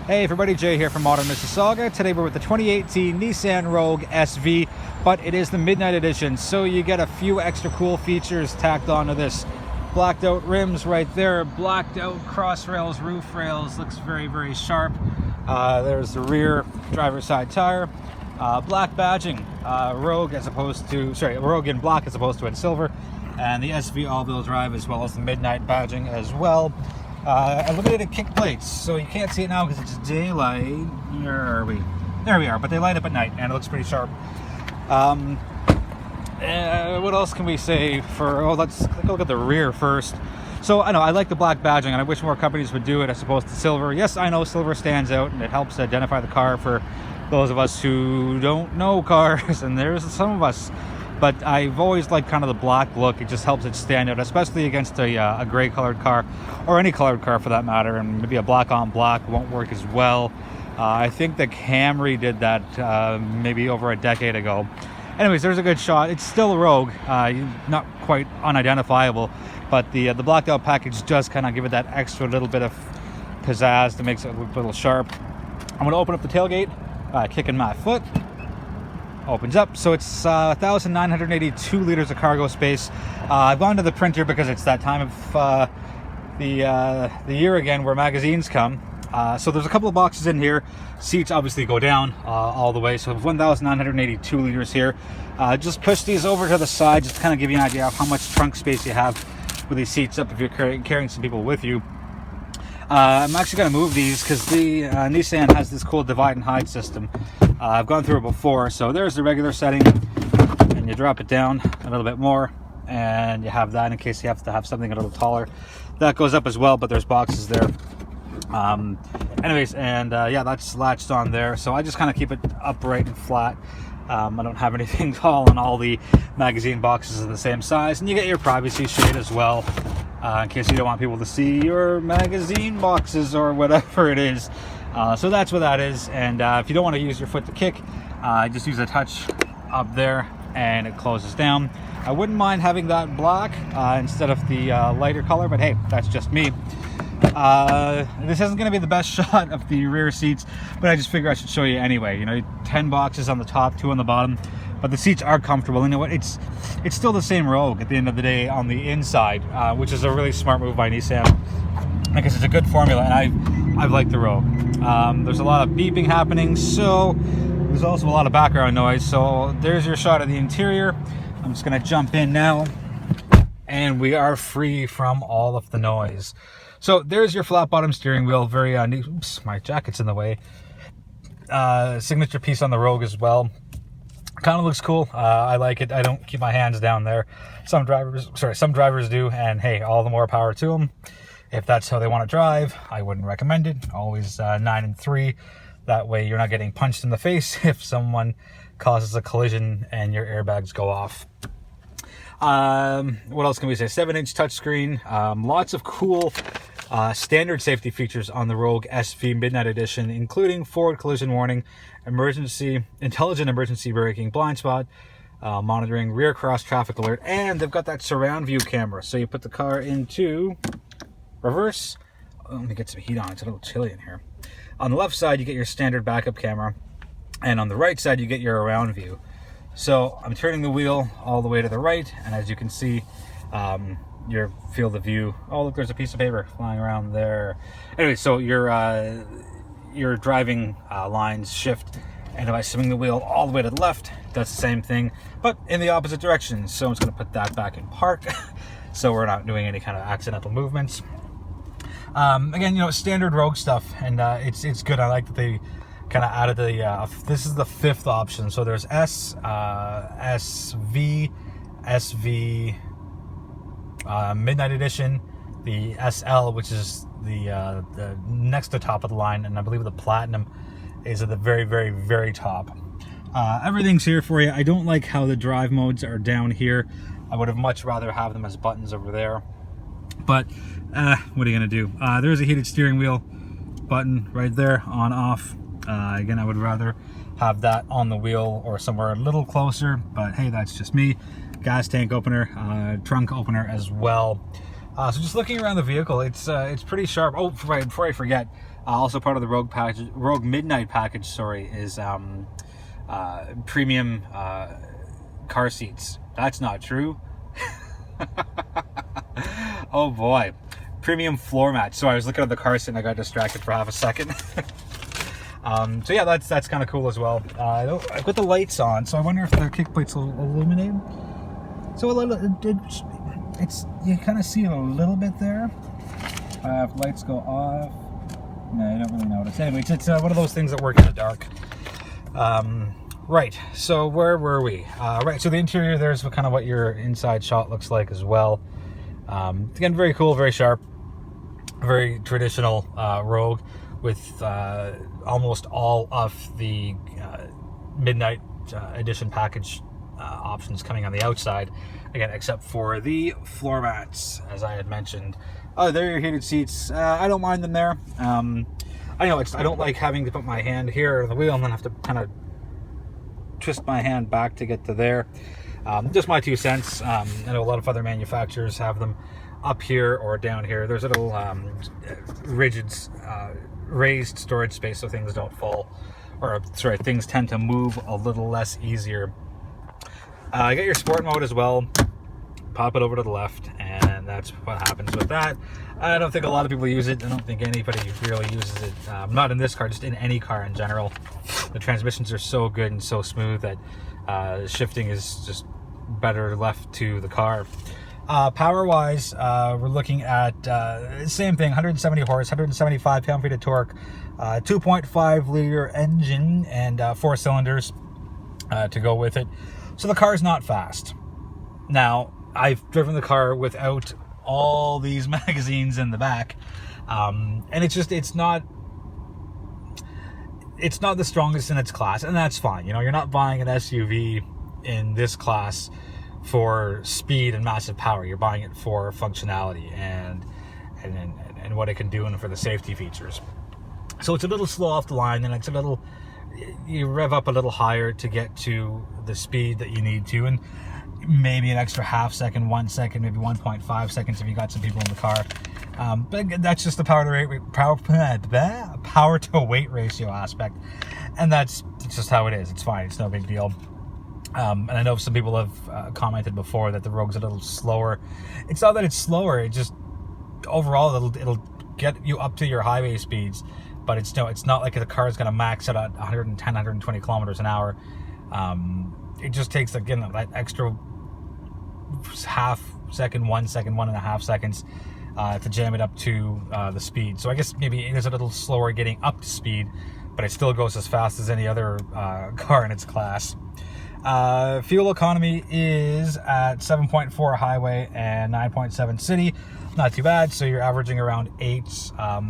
Hey everybody, Jay here from Modern Mississauga. Today we're with the 2018 Nissan Rogue SV, but it is the Midnight Edition, so you get a few extra cool features tacked onto this. Blacked out rims right there, blacked out cross rails, roof rails, looks very, very sharp. There's the rear driver's side tire. Black badging, Rogue in black as opposed to in silver, and the SV all-wheel drive as well as the Midnight badging as well. Illuminated kick plates, so you can't see it now because it's daylight. Where are we? There we are, but they light up at night and it looks pretty sharp. What else can we say let's look at the rear first. So I know I like the black badging and I wish more companies would do it as opposed to silver. Yes, I know silver stands out and it helps identify the car for those of us who don't know cars, and there's some of us. But I've always liked kind of the black look. It just helps it stand out, especially against a gray colored car, or any colored car for that matter. And maybe a black on black won't work as well. I think the Camry did that maybe over a decade ago. Anyways, there's a good shot. It's still a Rogue, not quite unidentifiable, but the blacked out package does kind of give it that extra little bit of pizzazz that makes it look a little sharp. I'm going to open up the tailgate, kicking my foot. Opens up, so it's 1,982 liters of cargo space. I've gone to the printer because it's that time of the year again where magazines come. So there's a couple of boxes in here. Seats obviously go down all the way, so 1,982 liters here. Just push these over to the side, just to kind of give you an idea of how much trunk space you have with these seats up if you're carrying some people with you. I'm actually going to move these because the Nissan has this cool divide and hide system. I've gone through it before, so there's the regular setting, and you drop it down a little bit more, and you have that in case you have to have something a little taller. That goes up as well, but there's boxes there. Anyways, and yeah, that's latched on there, so I just kind of keep it upright and flat. I don't have anything tall, and all the magazine boxes are the same size, and you get your privacy shade as well, in case you don't want people to see your magazine boxes or whatever it is. So that's what that is, and if you don't want to use your foot to kick, just use a touch up there and it closes down. I wouldn't mind having that black instead of the lighter color, but hey, that's just me. This isn't going to be the best shot of the rear seats, but I just figure I should show you anyway. You know, 10 boxes on the top, 2 on the bottom, but the seats are comfortable. You know what, it's still the same Rogue at the end of the day on the inside, which is a really smart move by Nissan, because it's a good formula, and I've liked the Rogue. There's a lot of beeping happening, so there's also a lot of background noise. So there's your shot of the interior. I'm just going to jump in now, and we are free from all of the noise. So there's your flat bottom steering wheel. Very oops, my jacket's in the way. Signature piece on the Rogue as well. Kind of looks cool. I like it. I don't keep my hands down there. Some drivers do, and hey, all the more power to them. If that's how they want to drive, I wouldn't recommend it. Always 9 and 3. That way you're not getting punched in the face if someone causes a collision and your airbags go off. What else can we say? 7-inch touchscreen. Lots of cool standard safety features on the Rogue SV Midnight Edition, including forward collision warning, intelligent emergency braking, blind spot monitoring, rear cross traffic alert, and they've got that surround view camera. So you put the car into reverse. Let me get some heat on. It's a little chilly in here. On the left side, you get your standard backup camera, and on the right side, you get your around view. So I'm turning the wheel all the way to the right, and as you can see, your field of view. Oh, look, there's a piece of paper flying around there. Anyway, so your driving lines shift, and if I swing the wheel all the way to the left, it does the same thing, but in the opposite direction. So I'm just going to put that back in park, so we're not doing any kind of accidental movements. Again, you know, standard Rogue stuff, and it's good. I like that they kind of added the this is the 5th option. So there's S, SV, SV, Midnight Edition, the SL, which is the next to top of the line, and I believe the Platinum is at the very, very, very top. Everything's here for you. I don't like how the drive modes are down here. I would have much rather have them as buttons over there, but what are you gonna do? There's a heated steering wheel button right there, on off. Again, I would rather have that on the wheel or somewhere a little closer, but hey, that's just me. Gas tank opener, trunk opener as well. So just looking around the vehicle, it's pretty sharp. Oh, right, before I forget, Also part of the Rogue Midnight package, sorry, is premium car seats. That's not true. Oh boy. Premium floor mats. So I was looking at the car seat and I got distracted for half a second. So yeah, that's kind of cool as well. I put the lights on, so I wonder if the kick plates will illuminate. So it's you kind of see it a little bit there. If lights go off, no, you don't really notice. Anyways, it's one of those things that work in the dark. Right, so where were we? Right, so the interior, there's kind of what your inside shot looks like as well. Again, very cool, very sharp, very traditional Rogue with almost all of the Midnight Edition package options coming on the outside. Again, except for the floor mats, as I had mentioned. There are your heated seats. I don't mind them there. I know I don't like having to put my hand here on the wheel and then have to kind of twist my hand back to get to there. Just my 2 cents. I know a lot of other manufacturers have them up here or down here. There's a little rigid raised storage space so things don't fall, or sorry, things tend to move a little less easier. You got your sport mode as well. Pop it over to the left, and that's what happens with that. I don't think a lot of people use it. I don't think anybody really uses it. Not in this car, just in any car in general. The transmissions are so good and so smooth that shifting is just better left to the car. Power-wise, we're looking at same thing, 170 horse, 175 pound-feet of torque, 2.5 liter engine, and 4 cylinders to go with it. So the car is not fast. Now, I've driven the car without all these magazines in the back, and it's not the strongest in its class, and that's fine. You know, you're not buying an SUV in this class for speed and massive power. You're buying it for functionality and what it can do, and for the safety features. So it's a little slow off the line, and it's a little, you rev up a little higher to get to the speed that you need to, and maybe an extra half second, 1 second, maybe 1.5 seconds if you got some people in the car. But that's just the power to weight ratio aspect, and that's just how it is. It's fine. It's no big deal. And I know some people have commented before that the Rogue's a little slower. It's not that it's slower. It just overall it'll get you up to your highway speeds, but it's not like the car is going to max out at 110, 120 kilometers an hour. It just takes, again, that extra half second, 1 second, 1.5 seconds to jam it up to the speed. So I guess maybe it is a little slower getting up to speed, but it still goes as fast as any other car in its class. Fuel economy is at 7.4 highway and 9.7 city. Not too bad. So you're averaging around 8.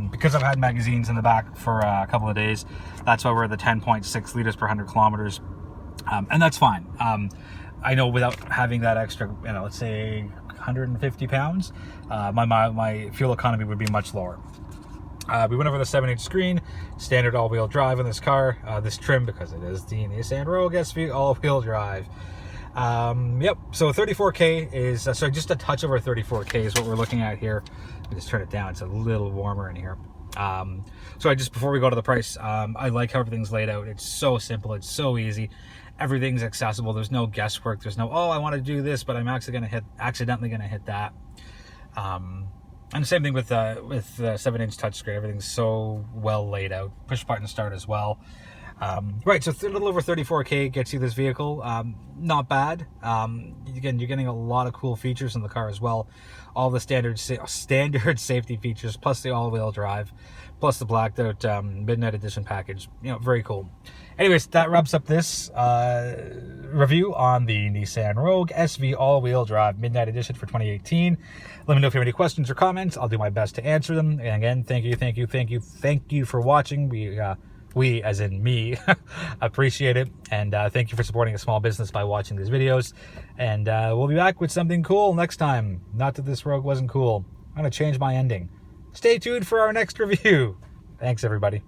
Because I've had magazines in the back for a couple of days, that's why we're at the 10.6 liters per 100 kilometers. And that's fine. I know without having that extra, let's say 150 pounds, my fuel economy would be much lower. We went over the 7-inch screen, standard all-wheel drive on this car. This trim, because it is the Nissan Rogue SV all-wheel drive. Yep, so 34K is, so just a touch over 34K is what we're looking at here. Let me just turn it down, it's a little warmer in here. So before we go to the price, I like how everything's laid out. It's so simple, it's so easy. Everything's accessible. There's no guesswork. There's no, I want to do this, but I'm actually accidentally going to hit that. And the same thing with the 7-inch touchscreen. Everything's so well laid out. Push button start as well. Right, so a little over 34K gets you this vehicle. Not bad. Again, you're getting a lot of cool features in the car as well. All the standard safety features, plus the all-wheel drive, plus the blacked out Midnight Edition package. Very cool. Anyways, that wraps up this review on the Nissan Rogue SV all-wheel drive Midnight Edition for 2018. Let me know if you have any questions or comments. I'll do my best to answer them. And again, thank you for watching. We, as in me, appreciate it. And thank you for supporting a small business by watching these videos. And we'll be back with something cool next time. Not that this Rogue wasn't cool. I'm going to change my ending. Stay tuned for our next review. Thanks, everybody.